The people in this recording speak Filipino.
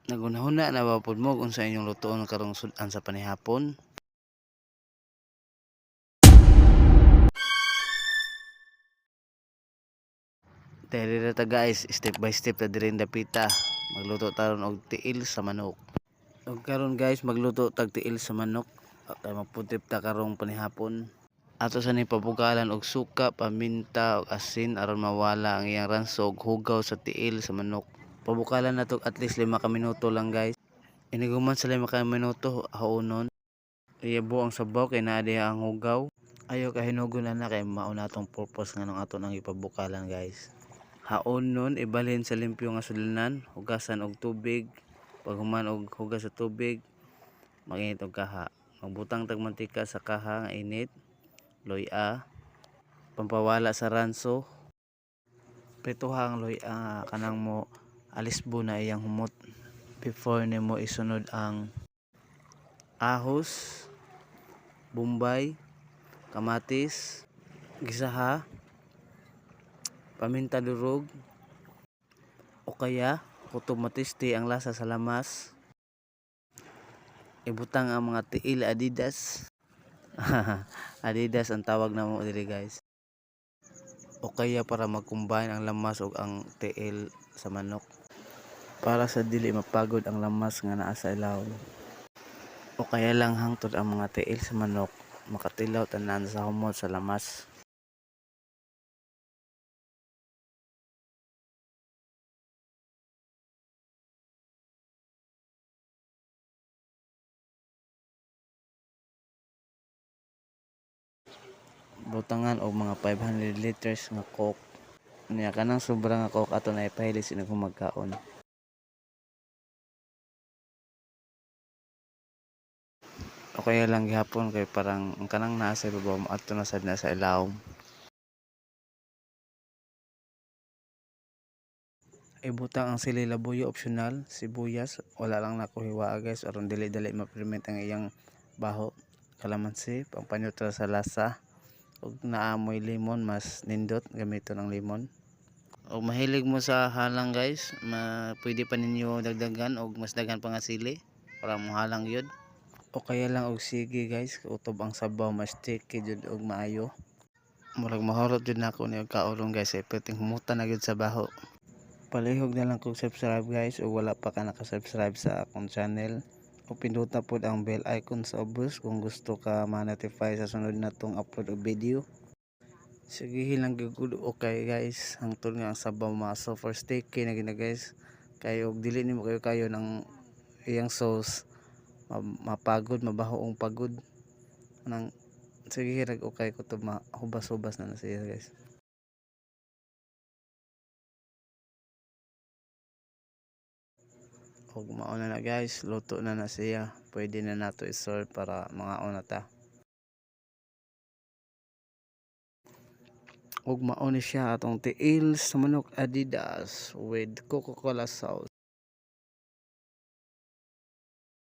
Nagunahuna na ba pud mo kung sa inyong lutoon karong sudan sa panihapon? Dahil ta guys, step by step ta diri dapita. Magluto taron og tiil sa manok. Ug karon guys, magluto tag tiil sa manok. Kay magputip ta karong panihapon. Ato sa ni pabugalan og suka, paminta ug asin aron mawala ang iyang ranso ug hugaw sa tiil sa manok. Pabukalan nato at least 5 ka minuto lang guys. Iniguman sa 5 ka minuto haunon. Iyabo ang sabaw kay naa diha ang hugaw. Ayo ka hinugon na kay mao natong purpose nga nang ato nang ipabukalan guys. Haonon ibalhin sa limpyo nga sudlanan, hugasan og tubig. Pag human og hugas sa tubig, mag-init og kaha. Magbutang tag mantika sa kaha nga init, loy-a, pampawala sa ranso. Prituhang loy-a kanang mo alisbo na iyang humot before nimo isunod ang ahos, bombay, kamatis, gisaha, paminta durog, o kaya kutob matisti ang lasa sa lamas. Ibutang ang mga tiil Adidas. Adidas ang tawag namo diri guys. O kaya para mag-combine ang lamas ug ang tiil sa manok. Para sa dili mapagod ang lamas nga naa sa ilaw. O kaya lang hangtod ang mga tiil sa manok makatilaw tanan sa humot sa lamas. Butangan og mga 500 liters nga coke. Niya kanang sobra nga coke ato na ipahilis inig humagkaon. O kaya lang gihapon kay parang ang kanang naa sa ibabaw ato na sad na sa ilawom. Ibutang ang sili labuyo optional, sibuyas, wala lang nako hiwa guys aron dili-dili ma-ferment ang iyang baho. Kalamansi, pampaneutra sa lasa. Ug naamoy lemon, mas nindot gamiton ng lemon. O mahilig mo sa halang guys, pwede pa ninyo dagdagan og mas daghan pa nga sili para mo halang yun. O kaya lang og sige guys, utob ang sabaw mas sticky jud og maayo. Murag mahurot jud nako ni og kaoron guys, ay pwedeng humutan na gyud sa baho. Palihog na lang kog subscribe guys o wala pa ka nakasubscribe sa akong channel. O pinduta pod ang bell icon sa obos kung gusto ka ma-notify sa sunod natong upload og video. Sige lang gyud okay guys, hangtod nga ang sabaw maso for sticky na gina guys. Kayo og dili nimo kayo ng iyang sauce mapagod, mabahoong pagod. Nang sige rag okay ko to mahubas-hubas na siya guys. Og mauna na guys, luto na siya. Pwede na nato i-serve para mga una ta. Og mauna siya atong tiil sa manok Adidas with Coca-Cola sauce.